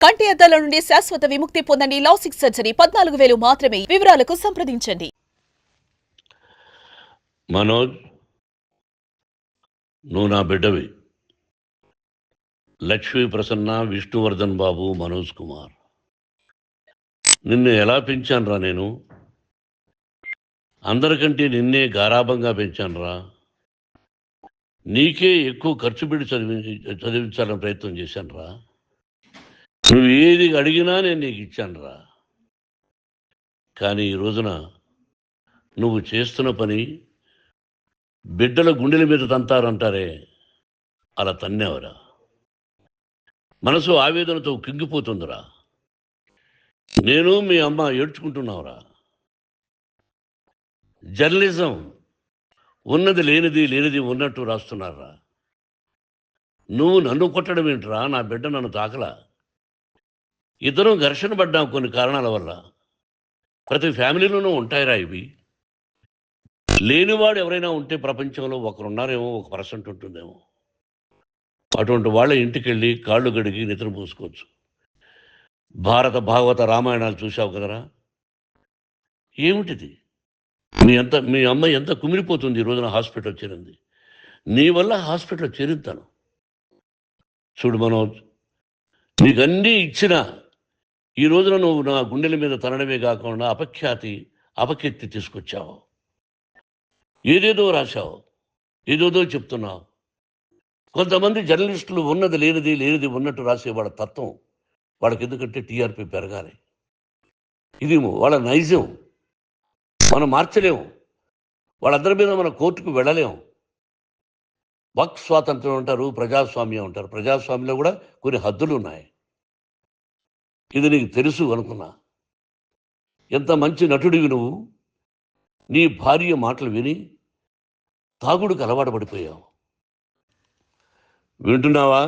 కంటి అద్దాల నుండి శాశ్వత విముక్తి పొందండి. లాసిక్ సర్జరీ 14,000 మాత్రమే. వివరాలకు సంప్రదించండి. మనోజ్, నువ్వు నా బిడ్డవి. లక్ష్మీ ప్రసన్న, విష్ణువర్ధన్ బాబు, మనోజ్ కుమార్. నిన్ను ఎలా పెంచానురా నేను? అందరికంటే నిన్నే గారాభంగా పెంచానురా. నీకే ఎక్కువ ఖర్చు పెట్టి చదివించాలని ప్రయత్నం చేశానురా. నువ్వు ఏది అడిగినా నేను నీకు ఇచ్చానురా. కానీ ఈ రోజున నువ్వు చేస్తున్న పని బిడ్డల గుండెల మీద తంతారంటారే, అలా తన్నేవరా. మనసు ఆవేదనతో కింగిపోతుందిరా. నేను మీ అమ్మ ఏడ్చుకుంటున్నావురా. జర్నలిజం ఉన్నది లేనిది, లేనిది ఉన్నట్టు రాస్తున్నారా. నువ్వు నన్ను కొట్టడం ఏంట్రా? నా బిడ్డ నన్ను తాకలా. ఇద్దరం ఘర్షణ పడ్డాం కొన్ని కారణాల వల్ల. ప్రతి ఫ్యామిలీలోనూ ఉంటాయిరా ఇవి. లేనివాడు ఎవరైనా ఉంటే ప్రపంచంలో ఒకరున్నారేమో, 1% ఉంటుందేమో. అటువంటి వాళ్ళ ఇంటికి వెళ్ళి కాళ్ళు గడిగి నిద్ర పూసుకోవచ్చు. భారత భాగవత రామాయణాలు చూశావు కదరా. ఏమిటిది? మీ అమ్మ ఎంత కుమిలిపోతుంది ఈ రోజున హాస్పిటల్ చేరింది. నీ వల్ల హాస్పిటల్ చేరుతాను. చూడు మనోజ్, నీకన్నీ ఇచ్చిన ఈ రోజున నువ్వు నా గుండెల మీద తనడమే కాకుండా అపకీర్తి తీసుకొచ్చావు. ఏదేదో రాశావు, ఏదేదో చెప్తున్నావు. కొంతమంది జర్నలిస్టులు ఉన్నది లేనిది, లేనిది ఉన్నట్టు రాసే వాళ్ళ తత్వం వాళ్ళకి ఎందుకంటే టీఆర్పీ పెరగాలి. ఇది వాళ్ళ నైజం. మనం మార్చలేము. వాళ్ళందరి మీద మన కోర్టుకు వెళ్ళలేము. వాక్ స్వాతంత్రం అంటారు, ప్రజాస్వామ్యం అంటారు. ప్రజాస్వామ్యంలో కూడా కొన్ని హద్దులు ఉన్నాయి. ఇది నీకు తెలుసు అనుకున్నా. ఎంత మంచి నటుడివి నువ్వు. నీ భార్య మాటలు విని తాగుడికి అలవాటు పడిపోయావు. వింటున్నావా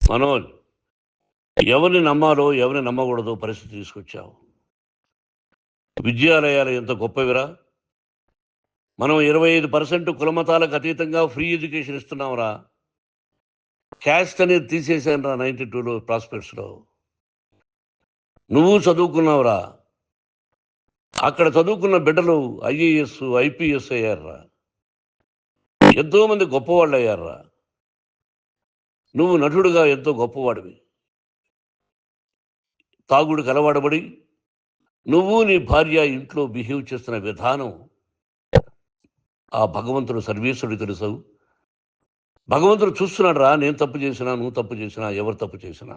మనోజ్? ఎవరిని నమ్మాలో ఎవరిని నమ్మకూడదో పరిస్థితి తీసుకొచ్చావు. విద్యాలయాలు ఎంత గొప్పవిరా. మనం 25% కులమతాలకు అతీతంగా ఫ్రీ ఎడ్యుకేషన్ ఇస్తున్నాంరా. క్యాస్ట్ అనేది తీసేసానురా 92లో ప్రాస్పెక్ట్స్లో. నువ్వు చదువుకున్నావురా. అక్కడ చదువుకున్న బిడ్డలు IAS, IPS అయ్యారురా. ఎంతోమంది గొప్పవాళ్ళు అయ్యారురా. నువ్వు నటుడుగా ఎంతో గొప్పవాడివి. తాగుడికి అలవాడబడి నువ్వు నీ భార్య ఇంట్లో బిహేవ్ చేస్తున్న విధానం ఆ భగవంతుడు సర్వేశ్వరుడు తెలుసు. భగవంతుడు చూస్తున్నాడు రా. నేను తప్పు చేసినా, నువ్వు తప్పు చేసినా, ఎవరు తప్పు చేసినా.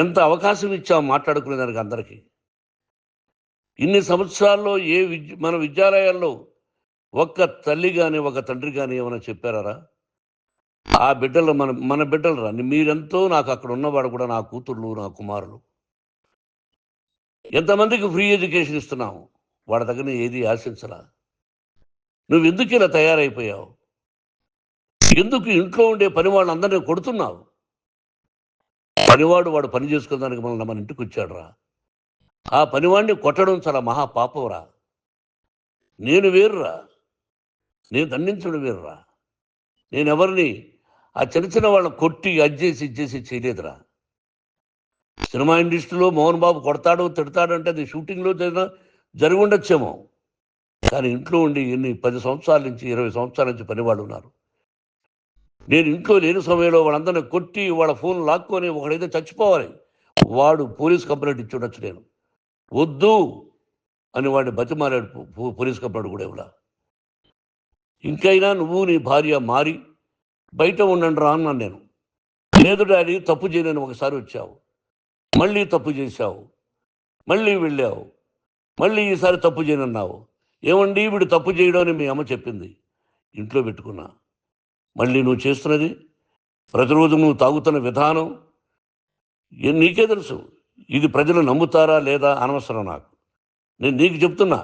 ఎంత అవకాశం ఇచ్చావు మాట్లాడుకునేదానికి అందరికీ. ఇన్ని సంవత్సరాల్లో మన విద్యాలయాల్లో ఒక్క తల్లి కానీ ఒక తండ్రి కానీ ఏమైనా చెప్పారా? ఆ బిడ్డలు మన బిడ్డలు రా. మీరెంతో నాకు అక్కడ ఉన్నవాడు కూడా నా కూతుర్లు, నా కుమారులు. ఎంతమందికి ఫ్రీ ఎడ్యుకేషన్ ఇస్తున్నావు. వాడి దగ్గర ఏది ఆశించలా. నువ్వు ఎందుకు ఇలా తయారైపోయావు? ఎందుకు ఇంట్లో ఉండే పని వాళ్ళందరినీ కొడుతున్నావు? పనివాడు వాడు పని చేసుకోవడానికి మన ఇంటికి వచ్చాడు రా. ఆ పనివాడిని కొట్టడం చాలా మహాపాపంరా. నేను వేరురా. నేను దండించడం వేరురా. నేను ఎవరిని ఆ చిన్న చిన్న వాళ్ళని కొట్టి ఇచ్చేసి చేయలేదురా. సినిమా ఇండస్ట్రీలో మోహన్ బాబు కొడతాడు, తిడతాడు అంటే అది షూటింగ్లో జరిగి ఉండొచ్చేమో. కానీ ఇంట్లో ఉండి 10 సంవత్సరాల నుంచి 20 సంవత్సరాల నుంచి పనివాళ్ళు ఉన్నారు. నేను ఇంట్లో లేని సమయంలో వాళ్ళందరినీ కొట్టి వాళ్ళ ఫోన్ లాక్కొని ఒకడైతే చచ్చిపోవాలి. వాడు పోలీస్ కంప్లైంట్ ఇచ్చి ఉండొచ్చు. నేను వద్దు అని వాడిని బతిమాలాడు. పోలీస్ కంప్లైంట్ కూడా ఇవ్వలా. ఇంకైనా నువ్వు నీ భార్య మారి బయట ఉండండి రా అన్నాను నేను. లేదు డాడీ, తప్పు చేయలేని ఒకసారి వచ్చావు, మళ్ళీ తప్పు చేశావు, మళ్ళీ వెళ్ళావు, మళ్ళీ ఈసారి తప్పు చేయనన్నావు. ఏమండి వీడు తప్పు చేయడం అని మీ అమ్మ చెప్పింది. ఇంట్లో పెట్టుకున్నా. మళ్ళీ నువ్వు చేస్తున్నది, ప్రతిరోజు నువ్వు తాగుతున్న విధానం నీకే తెలుసు. ఇది ప్రజలు నమ్ముతారా లేదా అనవసరం నాకు. నేను నీకు చెప్తున్నా,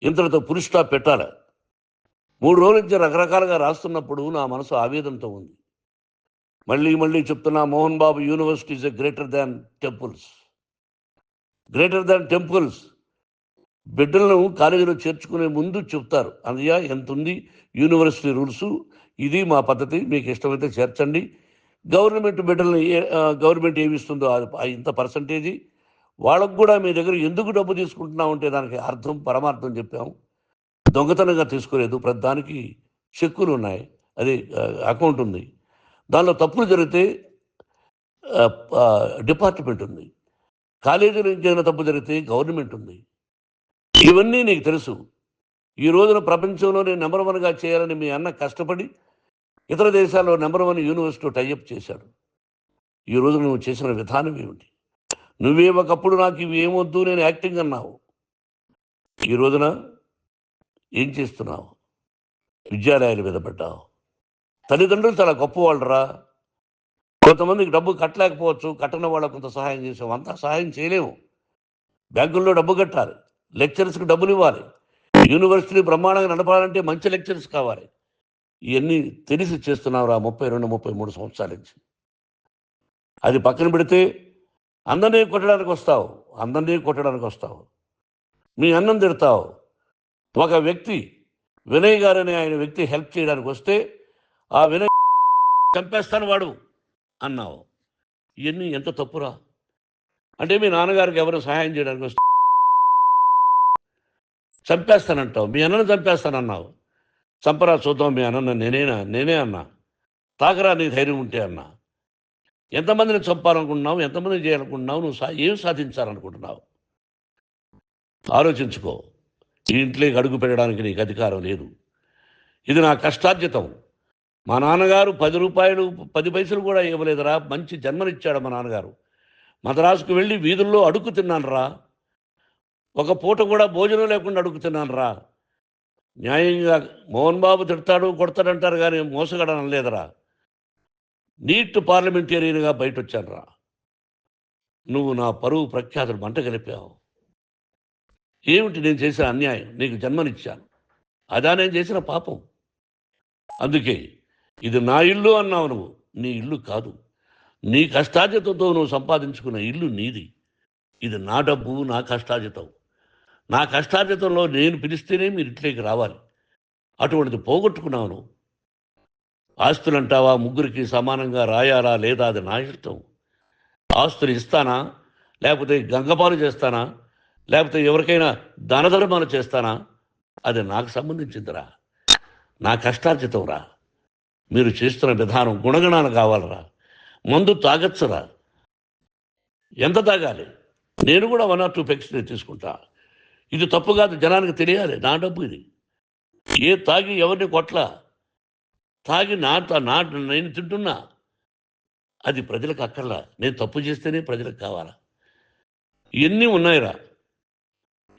ఇంతటితో ఫుల్ స్టాప్ పెట్టాలి. 3 రోజుల నుంచి రకరకాలుగా రాస్తున్నప్పుడు నా మనసు ఆవేదనతో ఉంది. మళ్ళీ చెప్తున్నా, Mohan Babu university is greater than temples. Greater than temples. బిడ్డలను కాలేజీలో చేర్చుకునే ముందు చెప్తారు, అన్నయ్య ఎంత ఉంది యూనివర్సిటీ రూల్స్, ఇది మా పద్ధతి, మీకు ఇష్టమైతే చేర్చండి, గవర్నమెంట్ బిడ్డల్ని గవర్నమెంట్ ఏమిస్తుందో ఇంత పర్సంటేజీ వాళ్ళకు కూడా మీ దగ్గర ఎందుకు డబ్బు తీసుకుంటున్నాం అంటే దానికి అర్థం పరమార్థం చెప్పాము. దొంగతనంగా తీసుకోలేదు, ప్రతి దానికి చెక్కులు ఉన్నాయి, అది అకౌంట్ ఉంది. దానిలో తప్పులు జరిగితే డిపార్ట్మెంట్ ఉంది, కాలేజీలో ఇంకేమైనా తప్పు జరిగితే గవర్నమెంట్ ఉంది. ఇవన్నీ నీకు తెలుసు. ఈ రోజున ప్రపంచంలోనే నెంబర్ 1గా చేయాలని మీ అన్న కష్టపడి ఇతర దేశాల్లో నెంబర్ 1 యూనివర్సిటీ టైఅప్ చేశాడు. ఈ రోజు నువ్వు చేసిన విధానం ఏమిటి? నువ్వే ఒకప్పుడు నాకు ఇవి ఏమొద్దు నేను యాక్టింగ్ అన్నావు, ఈ రోజున ఏం చేస్తున్నావు? విద్యాలయాల మీద పడ్డావు. తల్లిదండ్రులు చాలా గొప్పవాళ్ళరా. కొంతమందికి డబ్బు కట్టలేకపోవచ్చు, కట్టని వాళ్ళకు కొంత సహాయం చేసాం, అంతా సహాయం చేయలేము. బ్యాంకుల్లో డబ్బు కట్టాలి, లెక్చరర్స్కి డబ్బులు ఇవ్వాలి, యూనివర్సిటీ బ్రహ్మాండంగా నడపాలంటే మంచి లెక్చరర్స్ కావాలి. ఇవన్నీ తెలిసి చేస్తున్నావురా 32-33 సంవత్సరాల నుంచి. అది పక్కన పెడితే అందరినీ కొట్టడానికి వస్తావు, మీ అన్నం తిడతావు. ఒక వ్యక్తి వినయ్ గారని ఆయన వ్యక్తి హెల్ప్ చేయడానికి వస్తే ఆ వినయ్ చంపేస్తాను వాడు అన్నావు. ఇవన్నీ ఎంత తప్పురా? అంటే మీ నాన్నగారికి ఎవరు సహాయం చేయడానికి వస్తే చంపేస్తానంటావు, మీ అన్నను చంపేస్తానన్నావు. చంపరా చూద్దాం మీ అన్న, నేనే అన్నా. తాకరా నీ ధైర్యం ఉంటే అన్నా. ఎంతమందిని చంపాలనుకుంటున్నావు, ఎంతమందిని చేయాలనుకుంటున్నావు, నువ్వు ఏం సాధించాలనుకుంటున్నావు? ఆలోచించుకో. ఈ ఇంట్లోకి అడుగు పెట్టడానికి నీకు అధికారం లేదు. ఇది నా కష్టార్జితం. మా నాన్నగారు 10 రూపాయలు 10 పైసలు కూడా ఇవ్వలేదురా, మంచి జన్మనిచ్చాడు మా నాన్నగారు. మద్రాసుకు వెళ్ళి వీధుల్లో అడుగు తిన్నాను రా, ఒక పూట కూడా భోజనం లేకుండా అడుగు తిన్నాను రా. న్యాయంగా మోహన్ బాబు తిడతాడు కొడతాడంటారు కానీ మోసగడనం లేదురా. నీట్ పార్లమెంటేరియన్గా బయట వచ్చాను రా. నువ్వు నా పరువు ప్రఖ్యాతులు మంట కలిపావు. ఏమిటి నేను చేసిన అన్యాయం? నీకు జన్మనిచ్చాను, అదా నేను చేసిన పాపం. అందుకే ఇది నా ఇల్లు అన్నావు. నువ్వు నీ ఇల్లు కాదు, నీ కష్టార్జితంతో నువ్వు సంపాదించుకున్న ఇల్లు నీది. ఇది నా డబ్బు, నా కష్టార్జితం. నా కష్టార్జితంలో నేను పిలిస్తేనే మీరు ఇంట్లోకి రావాలి. అటువంటిది పోగొట్టుకున్నావు నువ్వు. ఆస్తులు అంటావా, ముగ్గురికి సమానంగా రాయాలా లేదా అది నా ఇష్టం. ఆస్తులు ఇస్తానా, లేకపోతే గంగపాలు చేస్తానా, లేకపోతే ఎవరికైనా దానధర్మాలు చేస్తానా, అది నాకు సంబంధించిందిరా, నా కష్టార్జితం రా. మీరు చేస్తున్న విధానం గుణగణాలు కావాలరా. మందు తాగచ్చురా, ఎంత తాగాలి? నేను కూడా 1 or 2 పెగ్స్ తీసుకుంటా. ఇది తప్పు కాదు, జనానికి తెలియాలి, నా డబ్బు ఇది. ఏ తాగి ఎవరిని కొట్లా, తాగి నేను తింటున్నా, అది ప్రజలకు అక్కర్లా. నేను తప్పు చేస్తేనే ప్రజలకు కావాలా. ఇవన్నీ ఉన్నాయిరా,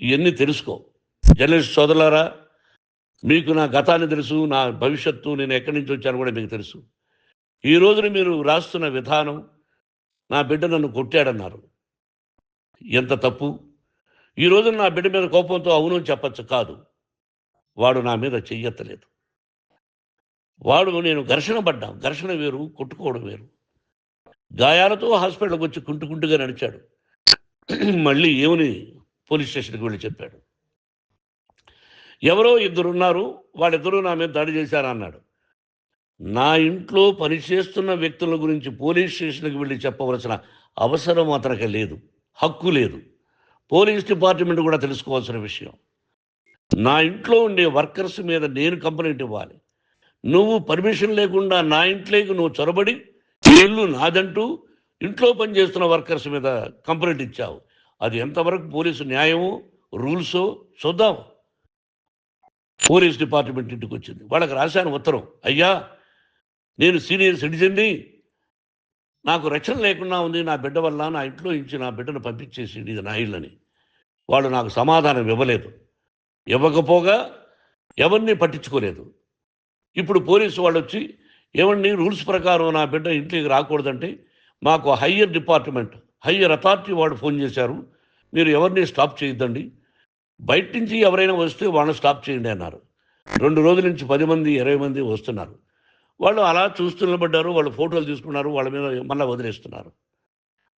ఇవన్నీ తెలుసుకో. జర్నలిస్ట్ సోదరులారా, మీకు నా గతాన్ని తెలుసు, నా భవిష్యత్తు, నేను ఎక్కడి నుంచి వచ్చాను కూడా మీకు తెలుసు. ఈ రోజున మీరు రాస్తున్న విధానం, నా బిడ్డ నన్ను కొట్టాడన్నారు, ఎంత తప్పు. ఈ రోజున నా బిడ్డ మీద కోపంతో అవును చెప్పచ్చు, కాదు, వాడు నా మీద చెయ్యెత్తలేదు. నేను ఘర్షణ పడ్డాం. ఘర్షణ వేరు, కొట్టుకోవడం వేరు. గాయాలతో హాస్పిటల్కి వచ్చి కుంటుకుంటుగా నడిచాడు. మళ్ళీ ఏమని పోలీస్ స్టేషన్కి వెళ్ళి చెప్పాడు. ఎవరో 2 ఉన్నారు, వాళ్ళిద్దరూ నా మీద దాడి చేశారన్నాడు. నా ఇంట్లో పనిచేస్తున్న వ్యక్తుల గురించి పోలీస్ స్టేషన్కి వెళ్ళి చెప్పవలసిన అవసరం అతనికి లేదు, హక్కు లేదు. పోలీస్ డిపార్ట్మెంట్ కూడా తెలుసుకోవాల్సిన విషయం. నా ఇంట్లో ఉండే వర్కర్స్ మీద నేను కంప్లైంట్ ఇవ్వాలి. నువ్వు పర్మిషన్ లేకుండా నా ఇంట్లోకి నువ్వు చొరబడి ఇల్లు నాదంటూ ఇంట్లో పనిచేస్తున్న వర్కర్స్ మీద కంప్లైంట్ ఇచ్చావు. అది ఎంతవరకు పోలీసు న్యాయమో రూల్సో చూద్దాం. పోలీస్ డిపార్ట్మెంట్ ఇంటికి వచ్చింది, వాళ్ళకి రాశాను ఉత్తరం, అయ్యా నేను సీనియర్ సిటిజన్ని, నాకు రక్షణ లేకుండా ఉంది, నా బిడ్డ వల్ల నా ఇంట్లో నుంచి నా బిడ్డను పంపించేసి ఇది నా ఇల్లని. వాళ్ళు నాకు సమాధానం ఇవ్వలేదు. ఇవ్వకపోగా ఎవరిని పట్టించుకోలేదు. ఇప్పుడు పోలీసు వాళ్ళు వచ్చి ఏమండి రూల్స్ ప్రకారం నా బిడ్డ ఇంట్లోకి రాకూడదంటే మాకు హయ్యర్ డిపార్ట్మెంట్, హయ్యర్ అథారిటీ వాళ్ళు ఫోన్ చేశారు, మీరు ఎవరిని స్టాప్ చేయొద్దండి, బయట నుంచి ఎవరైనా వస్తే వాళ్ళని స్టాప్ చేయండి అన్నారు. 2 రోజుల నుంచి 10 మంది 20 మంది వస్తున్నారు. వాళ్ళు అలా చూస్తూ నిలబడ్డారు, వాళ్ళు ఫోటోలు తీసుకున్నారు, వాళ్ళ మీద మళ్ళీ వదిలేస్తున్నారు.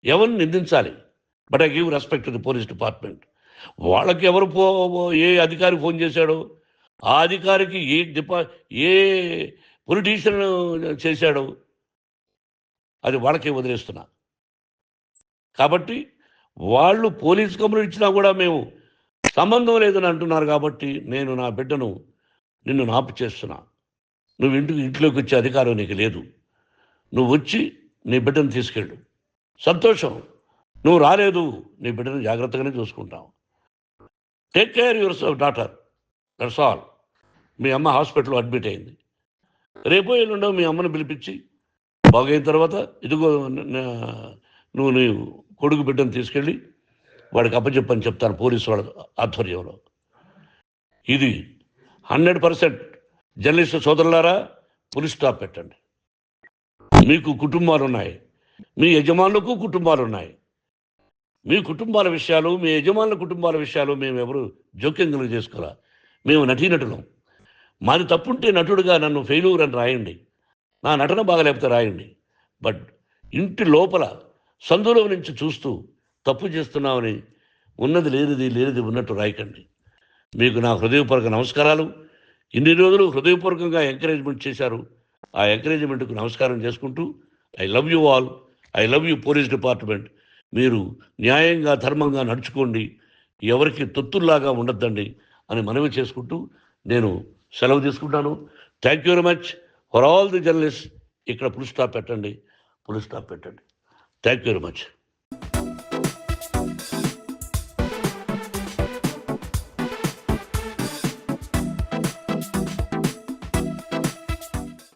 ఎవరిని నిందించాలి? But I give respect to the police department. వాళ్ళకి ఎవరు ఏ అధికారి ఫోన్ చేశాడో, ఆ అధికారికి ఏ పొలిటీషియన్ చేశాడో, అది వాళ్ళకే వదిలేస్తున్నా. కాబట్టి వాళ్ళు పోలీస్ కంప్లైంట్ ఇచ్చినా కూడా మేము సంబంధం లేదని అంటున్నారు కాబట్టి నేను నా బిడ్డను నిన్ను నాపు చేస్తున్నా. నువ్వు ఇంట్లోకి వచ్చే అధికారం నీకు లేదు. నువ్వు వచ్చి నీ బిడ్డను తీసుకెళ్ళు. సంతోషం. నువ్వు రాలేదు, నీ బిడ్డను జాగ్రత్తగానే చూసుకుంటావు. Take care your daughter, that's all. మీ అమ్మ హాస్పిటల్లో అడ్మిట్ అయింది. రేపో ఎల్లుండో మీ అమ్మను పిలిపించి బాగైన తర్వాత ఇదిగో నువ్వు నీ కొడుకు బిడ్డను తీసుకెళ్ళి వాడికి అప్పచెప్పని చెప్తాను పోలీసు వాళ్ళ ఆధ్వర్యంలో. ఇది 100% జర్నలిస్టు సోదరులారా, పులి స్టాప్ పెట్టండి. మీకు కుటుంబాలు ఉన్నాయి, మీ యజమానులకు కుటుంబాలు ఉన్నాయి. మీ కుటుంబాల విషయాలు, మీ యజమానుల కుటుంబాల విషయాలు మేము ఎవరు జోక్యం కలుగు చేసుకోవాలా. మేము నటీనటులం. మాది తప్పుంటే నటుడుగా నన్ను ఫెయిల్యూర్ అని రాయండి, నా నటన బాగలేకపోతే రాయండి. బట్ ఇంటి లోపల సందులో నుంచి చూస్తూ తప్పు చేస్తున్నామని ఉన్నది లేనిది లేనిది ఉన్నట్టు రాయకండి. మీకు నా హృదయపూర్వక నమస్కారాలు. ఇన్ని రోజులు హృదయపూర్వకంగా ఎంకరేజ్మెంట్ చేశారు. ఆ ఎంకరేజ్మెంట్కు నమస్కారం చేసుకుంటూ I love you all. I love you police department. మీరు న్యాయంగా ధర్మంగా నడుచుకోండి, ఎవరికి తొత్తుల్లాగా ఉండొద్దండి అని మనవి చేసుకుంటూ నేను సెలవు తీసుకుంటాను. Thank you very much for all the journalist. ఇక్కడ పులి స్టాప్ పెట్టండి, పులి స్టాప్ పెట్టండి. Thank you very much.